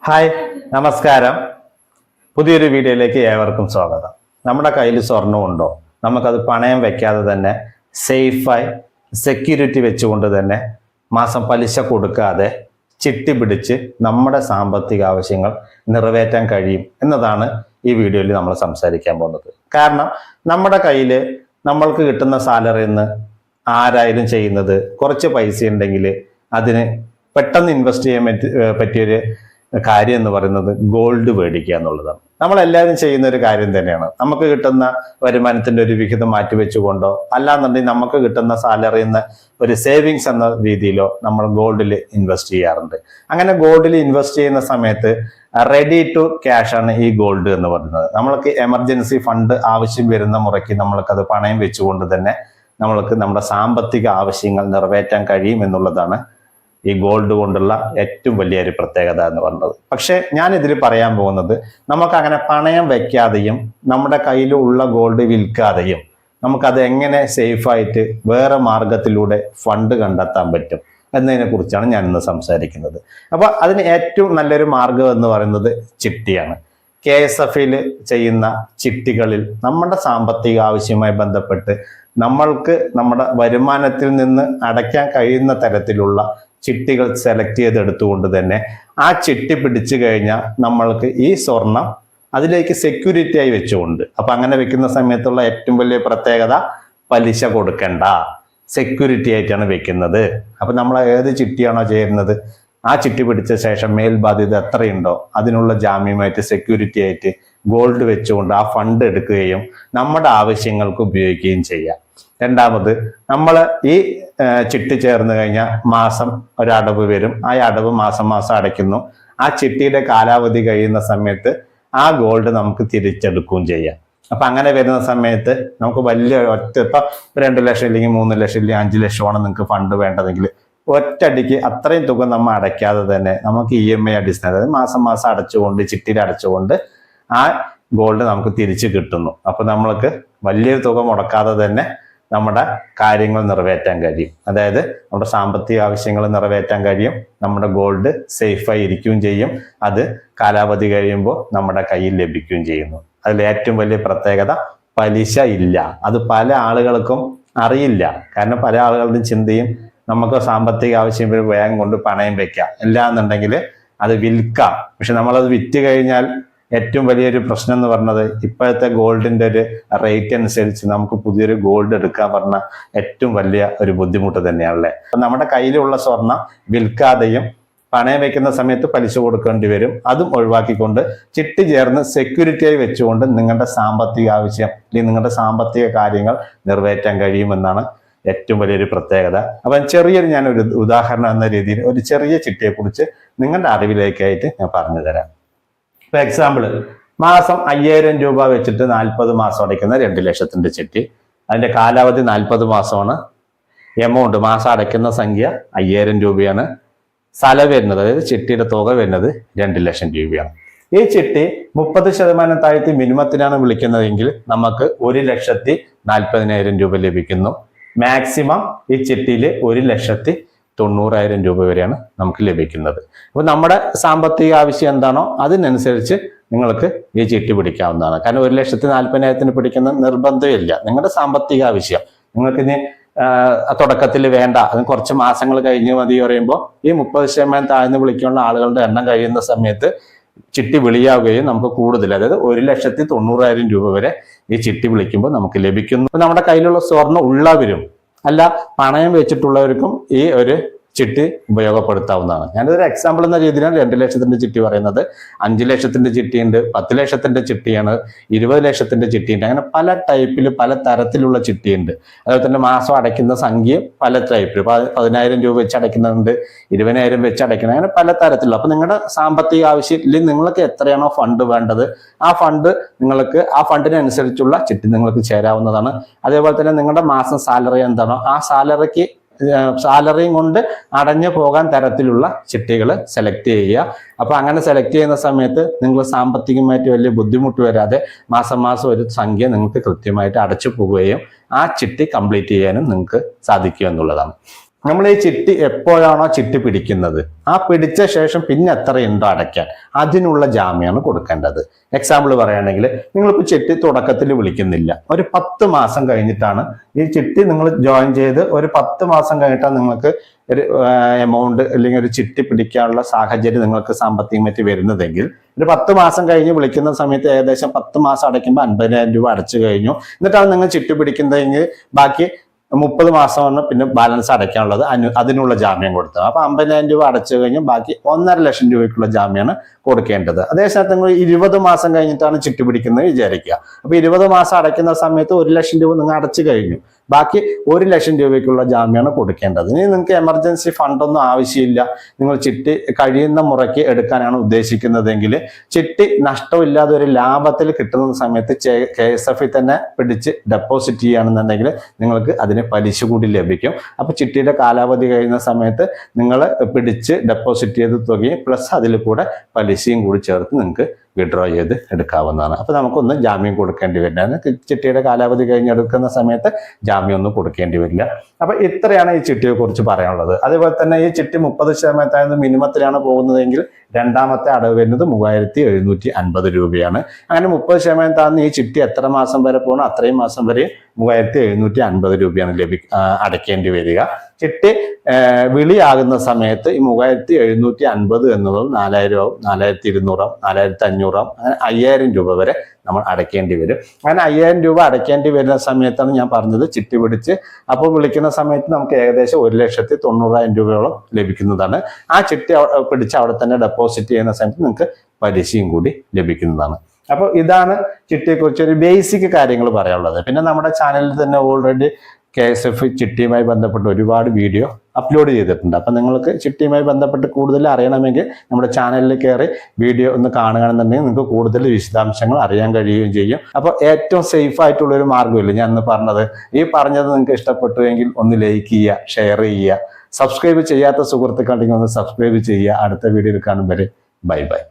Hi, നമസ്കാരം. പുതിയൊരു വീഡിയോയിലേക്ക് ഏവർക്കും സ്വാഗതം. നമ്മുടെ കയ്യിൽ സ്വർണ്ണമുണ്ടോ? നമുക്കത് പണയം വെക്കാതെ തന്നെ സേഫായി സെക്യൂരിറ്റി വെച്ചുകൊണ്ട് തന്നെ മാസം പലിശ കൊടുക്കാതെ ചിട്ടി പിടിച്ച് നമ്മുടെ സാമ്പത്തിക ആവശ്യങ്ങൾ നിറവേറ്റാൻ കഴിയും എന്നതാണ് ഈ വീഡിയോയിൽ നമ്മൾ സംസാരിക്കാൻ പോകുന്നത്. കാരണം നമ്മുടെ കയ്യിൽ നമ്മൾക്ക് കിട്ടുന്ന സാലറിയിൽ നിന്ന് ആരായാലും ചെയ്യുന്നത് കുറച്ച് പൈസ ഉണ്ടെങ്കിൽ അതിന് പെട്ടെന്ന് ഇൻവെസ്റ്റ് ചെയ്യാൻ പറ്റിയൊരു കാര്യം എന്ന് പറയുന്നത് ഗോൾഡ് മേടിക്കുക എന്നുള്ളതാണ്. നമ്മളെല്ലാവരും ചെയ്യുന്ന ഒരു കാര്യം തന്നെയാണ്. നമുക്ക് കിട്ടുന്ന വരുമാനത്തിന്റെ ഒരു വിഹിതം മാറ്റിവെച്ചുകൊണ്ടോ അല്ലാന്നുണ്ടെങ്കിൽ നമുക്ക് കിട്ടുന്ന സാലറിയിൽ നിന്ന് ഒരു സേവിങ്സ് എന്ന രീതിയിലോ നമ്മൾ ഗോൾഡിൽ ഇൻവെസ്റ്റ് ചെയ്യാറുണ്ട്. അങ്ങനെ ഗോൾഡിൽ ഇൻവെസ്റ്റ് ചെയ്യുന്ന സമയത്ത് റെഡി ടു ക്യാഷ് ആണ് ഈ ഗോൾഡ് എന്ന് പറയുന്നത്. നമ്മൾക്ക് എമർജൻസി ഫണ്ട് ആവശ്യം വരുന്ന മുറയ്ക്ക് നമ്മൾക്കത് പണയം വെച്ചുകൊണ്ട് തന്നെ നമ്മൾക്ക് നമ്മുടെ സാമ്പത്തിക ആവശ്യങ്ങൾ നിറവേറ്റാൻ കഴിയും എന്നുള്ളതാണ് ഈ ഗോൾഡ് കൊണ്ടുള്ള ഏറ്റവും വലിയൊരു പ്രത്യേകത എന്ന് പറയുന്നത്. പക്ഷെ ഞാൻ ഇതിൽ പറയാൻ പോകുന്നത് നമുക്ക് അങ്ങനെ പണയം വെക്കാതെയും നമ്മുടെ കയ്യിലുള്ള ഗോൾഡ് വിൽക്കാതെയും നമുക്കത് എങ്ങനെ സേഫായിട്ട് വേറെ മാർഗത്തിലൂടെ ഫണ്ട് കണ്ടെത്താൻ പറ്റും എന്നതിനെ കുറിച്ചാണ് ഞാൻ ഇന്ന് സംസാരിക്കുന്നത്. അപ്പൊ അതിന് ഏറ്റവും നല്ലൊരു മാർഗം എന്ന് പറയുന്നത് ചിട്ടിയാണ്. KSF-ൽ ചെയ്യുന്ന ചിട്ടികളിൽ നമ്മുടെ സാമ്പത്തിക ആവശ്യവുമായി ബന്ധപ്പെട്ട് നമ്മൾക്ക് നമ്മുടെ വരുമാനത്തിൽ നിന്ന് അടയ്ക്കാൻ കഴിയുന്ന തരത്തിലുള്ള ചിട്ടികൾ സെലക്ട് ചെയ്തെടുത്തുകൊണ്ട് തന്നെ ആ ചിട്ടി പിടിച്ചു കഴിഞ്ഞാൽ നമ്മൾക്ക് ഈ സ്വർണം അതിലേക്ക് സെക്യൂരിറ്റി ആയി വെച്ചുകൊണ്ട്, അപ്പൊ അങ്ങനെ വെക്കുന്ന സമയത്തുള്ള ഏറ്റവും വലിയ പ്രത്യേകത പലിശ കൊടുക്കണ്ട, സെക്യൂരിറ്റി ആയിട്ടാണ് വെക്കുന്നത്. അപ്പൊ നമ്മൾ ഏത് ചിട്ടിയാണോ ചെയ്യുന്നത് ആ ചിട്ടി പിടിച്ച ശേഷം മേൽബാധ്യത എത്രയുണ്ടോ അതിനുള്ള ജാമ്യമായിട്ട് സെക്യൂരിറ്റി ആയിട്ട് ഗോൾഡ് വെച്ചുകൊണ്ട് ആ ഫണ്ട് എടുക്കുകയും നമ്മുടെ ആവശ്യങ്ങൾക്ക് ഉപയോഗിക്കുകയും ചെയ്യാം. രണ്ടാമത്, നമ്മൾ ഈ ചിട്ടി ചേർന്ന് കഴിഞ്ഞാൽ മാസം ഒരടവ് വരും. ആ അടവ് മാസം മാസം അടയ്ക്കുന്നു. ആ ചിട്ടിയുടെ കാലാവധി കഴിയുന്ന സമയത്ത് ആ ഗോൾഡ് നമുക്ക് തിരിച്ചെടുക്കുകയും ചെയ്യാം. അപ്പൊ അങ്ങനെ വരുന്ന സമയത്ത് നമുക്ക് വലിയ ഇപ്പൊ 2 ലക്ഷം ഇല്ലെങ്കിൽ 3 ലക്ഷം ഇല്ലെങ്കിൽ 5 ലക്ഷമാണ് നിങ്ങൾക്ക് ഫണ്ട് വേണ്ടതെങ്കിൽ ഒറ്റയടിക്ക് അത്രയും തുക നമ്മൾ അടയ്ക്കാതെ തന്നെ നമുക്ക് EMI അടിസ്ഥാനം, അതായത് മാസം മാസം അടച്ചുകൊണ്ട് ചിട്ടിയിൽ അടച്ചുകൊണ്ട് ആ ഗോൾഡ് നമുക്ക് തിരിച്ചു കിട്ടുന്നു. അപ്പൊ നമ്മൾക്ക് വലിയൊരു തുക മുടക്കാതെ തന്നെ നമ്മുടെ കാര്യങ്ങൾ നിറവേറ്റാൻ കഴിയും. അതായത് നമ്മുടെ സാമ്പത്തിക ആവശ്യങ്ങൾ നിറവേറ്റാൻ കഴിയും. നമ്മുടെ ഗോൾഡ് സേഫായി ഇരിക്കുകയും ചെയ്യും. അത് കാലാവധി കഴിയുമ്പോൾ നമ്മുടെ കയ്യിൽ ലഭിക്കുകയും ചെയ്യുന്നു. അതിൽ ഏറ്റവും വലിയ പ്രത്യേകത പലിശ ഇല്ല. അത് പല ആളുകൾക്കും അറിയില്ല. കാരണം പല ആളുകളുടെയും ചിന്തയും നമുക്ക് സാമ്പത്തിക ആവശ്യം വേഗം കൊണ്ട് പണയം വെക്കാം, എന്നുണ്ടെങ്കിൽ അത് വിൽക്കാം. പക്ഷെ നമ്മളത് വിറ്റ് കഴിഞ്ഞാൽ ഏറ്റവും വലിയൊരു പ്രശ്നം എന്ന് പറഞ്ഞത് ഇപ്പോഴത്തെ ഗോൾഡിന്റെ ഒരു റേറ്റ് അനുസരിച്ച് നമുക്ക് പുതിയൊരു ഗോൾഡ് എടുക്കാൻ പറഞ്ഞ ഏറ്റവും വലിയ ഒരു ബുദ്ധിമുട്ട് തന്നെയാണല്ലേ. നമ്മുടെ കയ്യിലുള്ള സ്വർണം വിൽക്കാതെയും പണയം വെക്കുന്ന സമയത്ത് പലിശ കൊടുക്കേണ്ടി വരും. അതും ഒഴിവാക്കിക്കൊണ്ട് ചിട്ടി ചേർന്ന് സെക്യൂരിറ്റിയായി വെച്ചുകൊണ്ട് നിങ്ങളുടെ സാമ്പത്തിക ആവശ്യം അല്ലെങ്കിൽ നിങ്ങളുടെ സാമ്പത്തിക കാര്യങ്ങൾ നിറവേറ്റാൻ കഴിയുമെന്നാണ് ഏറ്റവും വലിയൊരു പ്രത്യേകത. അപ്പം ഞാനൊരു ഉദാഹരണം എന്ന രീതിയിൽ ഒരു ചെറിയ ചിട്ടിയെ കുറിച്ച് നിങ്ങളുടെ അറിവിലേക്കായിട്ട് ഞാൻ പറഞ്ഞു തരാം. ഇപ്പൊ എക്സാമ്പിൾ, മാസം 5000 രൂപ വെച്ചിട്ട് 40 മാസം അടയ്ക്കുന്ന 2 ലക്ഷത്തിന്റെ ചിട്ടി. അതിന്റെ കാലാവധി 40 മാസമാണ്. എമൗണ്ട് മാസം അടയ്ക്കുന്ന സംഖ്യ 5000 രൂപയാണ്. സ്ഥലം വരുന്നത്, അതായത് ചിട്ടിയുടെ തുക വരുന്നത് 2 ലക്ഷം രൂപയാണ്. ഈ ചിട്ടി 30% താഴ്ത്തി മിനിമത്തിനാണ് വിളിക്കുന്നതെങ്കിൽ നമുക്ക് 1,40,40,000 രൂപ ലഭിക്കുന്നു. മാക്സിമം ഈ ചിട്ടിയിൽ 1,90,000 രൂപ വരെയാണ് നമുക്ക് ലഭിക്കുന്നത്. അപ്പൊ നമ്മുടെ സാമ്പത്തിക ആവശ്യം എന്താണോ അതിനനുസരിച്ച് നിങ്ങൾക്ക് ഈ ചിട്ടി പിടിക്കാവുന്നതാണ്. കാരണം 1,40,000 പിടിക്കുന്ന നിർബന്ധമില്ല. നിങ്ങളുടെ സാമ്പത്തിക ആവശ്യം നിങ്ങൾക്ക് ഇനി തുടക്കത്തിൽ വേണ്ട, അത് കുറച്ച് മാസങ്ങൾ കഴിഞ്ഞ് മതി പറയുമ്പോൾ ഈ 30% താഴ്ന്ന് വിളിക്കാനുള്ള ആളുകളുടെ എണ്ണം കഴിയുന്ന സമയത്ത് ചിട്ടി വിളിയാവുകയും നമുക്ക് കൂടുതൽ, അതായത് 1,90,000 രൂപ വരെ ഈ ചിട്ടി വിളിക്കുമ്പോൾ നമുക്ക് ലഭിക്കുന്നു. നമ്മുടെ കയ്യിലുള്ള സ്വർണ്ണം ഉള്ളവരും അല്ല പണയം വെച്ചിട്ടുള്ളവർക്കും ഈ ഒരു ചിട്ടി ഉപയോഗപ്പെടുത്താവുന്നതാണ്. ഞാനൊരു എക്സാമ്പിൾ എന്ന രീതിയിലാണ് 2 ലക്ഷത്തിന്റെ ചിട്ടി പറയുന്നത്. 5 ലക്ഷത്തിന്റെ ചിട്ടിയുണ്ട്, 10 ലക്ഷത്തിന്റെ ചിട്ടിയാണ്, 20 ലക്ഷത്തിന്റെ ചിട്ടിയുണ്ട്. അങ്ങനെ പല ടൈപ്പിൽ പല തരത്തിലുള്ള ചിട്ടിയുണ്ട്. അതുപോലെ തന്നെ മാസം അടയ്ക്കുന്ന സംഖ്യ പല ടൈപ്പിൽ 10,000 രൂപ വെച്ച് അടയ്ക്കുന്നുണ്ട്, 20,000 വെച്ച് അടയ്ക്കുന്നത്, അങ്ങനെ പല തരത്തിലുള്ള. അപ്പൊ നിങ്ങളുടെ സാമ്പത്തിക ആവശ്യത്തിൽ നിങ്ങൾക്ക് എത്രയാണോ ഫണ്ട് വേണ്ടത് ആ ഫണ്ട് നിങ്ങൾക്ക് ആ ഫണ്ടിനനുസരിച്ചുള്ള ചിട്ടി നിങ്ങൾക്ക് ചേരാവുന്നതാണ്. അതേപോലെ തന്നെ നിങ്ങളുടെ മാസം സാലറി എന്താണോ ആ സാലറിയും കൊണ്ട് അടഞ്ഞു പോകാൻ തരത്തിലുള്ള ചിട്ടികൾ സെലക്ട് ചെയ്യുക. അപ്പൊ അങ്ങനെ സെലക്ട് ചെയ്യുന്ന സമയത്ത് നിങ്ങൾ സാമ്പത്തികമായിട്ട് വലിയ ബുദ്ധിമുട്ട് വരാതെ മാസം മാസം ഒരു സംഖ്യ നിങ്ങൾക്ക് കൃത്യമായിട്ട് അടച്ചു പോവുകയും ആ ചിട്ടി കംപ്ലീറ്റ് ചെയ്യാനും നിങ്ങൾക്ക് സാധിക്കുക എന്നുള്ളതാണ്. നമ്മൾ ഈ ചിട്ടി എപ്പോഴാണോ ചിട്ടി പിടിക്കുന്നത് ആ പിടിച്ച ശേഷം പിന്നെ എത്രയുണ്ടോ അടയ്ക്കാൻ അതിനുള്ള ജാമ്യമാണ് കൊടുക്കേണ്ടത്. എക്സാമ്പിൾ പറയുകയാണെങ്കിൽ നിങ്ങളിപ്പോൾ ചിട്ടി തുടക്കത്തിൽ വിളിക്കുന്നില്ല, ഒരു 10 മാസം കഴിഞ്ഞിട്ടാണ് ഈ ചിട്ടി നിങ്ങൾ ജോയിൻ ചെയ്ത് ഒരു 10 മാസം കഴിഞ്ഞിട്ടാണ് നിങ്ങൾക്ക് ഒരു എമൗണ്ട് അല്ലെങ്കിൽ ഒരു ചിട്ടി പിടിക്കാനുള്ള സാഹചര്യം നിങ്ങൾക്ക് സാമ്പത്തികമായിട്ട് വരുന്നതെങ്കിൽ ഒരു 10 മാസം കഴിഞ്ഞ് വിളിക്കുന്ന സമയത്ത് ഏകദേശം 10 മാസം അടയ്ക്കുമ്പോൾ 50,000 രൂപ അടച്ചു കഴിഞ്ഞു. എന്നിട്ടാണ് നിങ്ങൾ ചിട്ടി പിടിക്കുന്നതെങ്കിൽ ബാക്കി 30 മാസമാണ് പിന്നെ ബാലൻസ് അടയ്ക്കാനുള്ളത്, അതിനുള്ള ജാമ്യം കൊടുത്തത്. അപ്പൊ 50,000 രൂപ അടച്ചു കഴിഞ്ഞാൽ ബാക്കി 1.5 ലക്ഷം രൂപയ്ക്കുള്ള ജാമ്യമാണ് കൊടുക്കേണ്ടത്. അതേസമയത്ത് നിങ്ങൾ 20 മാസം കഴിഞ്ഞിട്ടാണ് ചിട്ടി പിടിക്കുന്നത് വിചാരിക്കുക. അപ്പൊ 20 മാസം അടയ്ക്കുന്ന സമയത്ത് 1 ലക്ഷം രൂപ നിങ്ങൾ അടച്ചു കഴിഞ്ഞു, ബാക്കി 1 ലക്ഷം രൂപയ്ക്കുള്ള ജാമ്യമാണ് കൊടുക്കേണ്ടത്. ഇനി നിങ്ങൾക്ക് എമർജൻസി ഫണ്ടൊന്നും ആവശ്യമില്ല, നിങ്ങൾ ചിട്ടി കഴിയുന്ന മുറയ്ക്ക് എടുക്കാനാണ് ഉദ്ദേശിക്കുന്നതെങ്കിൽ ചിട്ടി നഷ്ടമില്ലാതെ ഒരു ലാഭത്തിൽ കിട്ടുന്ന സമയത്ത് KSF തന്നെ പിടിച്ച് ഡെപ്പോസിറ്റ് ചെയ്യുകയാണെന്നുണ്ടെങ്കിൽ നിങ്ങൾക്ക് അതിന് പലിശ കൂടി ലഭിക്കും. അപ്പൊ ചിട്ടിയുടെ കാലാവധി കഴിയുന്ന സമയത്ത് നിങ്ങൾ പിടിച്ച് ഡെപ്പോസിറ്റ് ചെയ്ത തുകയും പ്ലസ് അതിൽ കൂടെ പലിശയും കൂടി ചേർത്ത് നിങ്ങൾക്ക് വിഡ്രോ ചെയ്ത് എടുക്കാവുന്നതാണ്. അപ്പൊ നമുക്കൊന്ന് ജാമ്യം കൊടുക്കേണ്ടി വരില്ല. ചിട്ടിയുടെ കാലാവധി കഴിഞ്ഞെടുക്കുന്ന സമയത്ത് ജാമ്യം ഒന്നും കൊടുക്കേണ്ടി വരില്ല. അപ്പൊ ഇത്രയാണ് ഈ ചിട്ടിയെ കുറിച്ച് പറയാനുള്ളത്. അതേപോലെ തന്നെ ഈ ചിട്ടി 30% മിനിമത്തിലാണ് പോകുന്നതെങ്കിൽ രണ്ടാമത്തെ അടവ് വരുന്നത് 3,750 രൂപയാണ്. അങ്ങനെ 30% താഴ്ന്ന് ഈ ചിട്ടി എത്ര മാസം വരെ പോകണം അത്രയും മാസം വരെ 3,750 രൂപയാണ് അടയ്ക്കേണ്ടി വരിക. ചിട്ടി വിളിയാകുന്ന സമയത്ത് ഈ 3,750 എന്നുള്ളത് 4,000 ആവും, 4,200 ആവും, 4,500 ആവും, അങ്ങനെ 5,000 രൂപ വരെ നമ്മൾ അടയ്ക്കേണ്ടി വരും. അങ്ങനെ 5,000 രൂപ അടയ്ക്കേണ്ടി വരുന്ന സമയത്താണ് ഞാൻ പറഞ്ഞത് ചിട്ടി പിടിച്ച് അപ്പോൾ വിളിക്കുന്ന സമയത്ത് നമുക്ക് ഏകദേശം 1,90,000 രൂപയോളം ലഭിക്കുന്നതാണ്. ആ ചിട്ടി പിടിച്ച് അവിടെ തന്നെ ഡെപ്പോസിറ്റ് ചെയ്യുന്ന സമയത്ത് നിങ്ങൾക്ക് പലിശയും കൂടി ലഭിക്കുന്നതാണ്. അപ്പോൾ ഇതാണ് ചിട്ടിയെക്കുറിച്ച് ഒരു ബേസിക് കാര്യങ്ങൾ പറയാനുള്ളത്. പിന്നെ നമ്മുടെ ചാനലിൽ തന്നെ ഓൾറെഡി KSF ചിട്ടിയുമായി ബന്ധപ്പെട്ട് ഒരുപാട് വീഡിയോ അപ്ലോഡ് ചെയ്തിട്ടുണ്ട്. അപ്പം നിങ്ങൾക്ക് ചിട്ടിയുമായി ബന്ധപ്പെട്ട് കൂടുതൽ അറിയണമെങ്കിൽ നമ്മുടെ ചാനലിൽ കയറി വീഡിയോ ഒന്ന് കാണുകയാണെന്നുണ്ടെങ്കിൽ നിങ്ങൾക്ക് കൂടുതൽ വിശദാംശങ്ങൾ അറിയാൻ കഴിയുകയും ചെയ്യും. അപ്പോൾ ഏറ്റവും സേഫ് ആയിട്ടുള്ള ഒരു മാർഗ്ഗമില്ല ഞാൻ അന്ന് പറഞ്ഞത്. ഈ പറഞ്ഞത് നിങ്ങൾക്ക് ഇഷ്ടപ്പെട്ടുവെങ്കിൽ ഒന്ന് ലൈക്ക് ചെയ്യുക, ഷെയർ ചെയ്യുക, സബ്സ്ക്രൈബ് ചെയ്യാത്ത സുഹൃത്തുക്കളുണ്ടെങ്കിൽ ഒന്ന് സബ്സ്ക്രൈബ് ചെയ്യുക. അടുത്ത വീഡിയോയിൽ കാണും വരെ ബൈ ബൈ.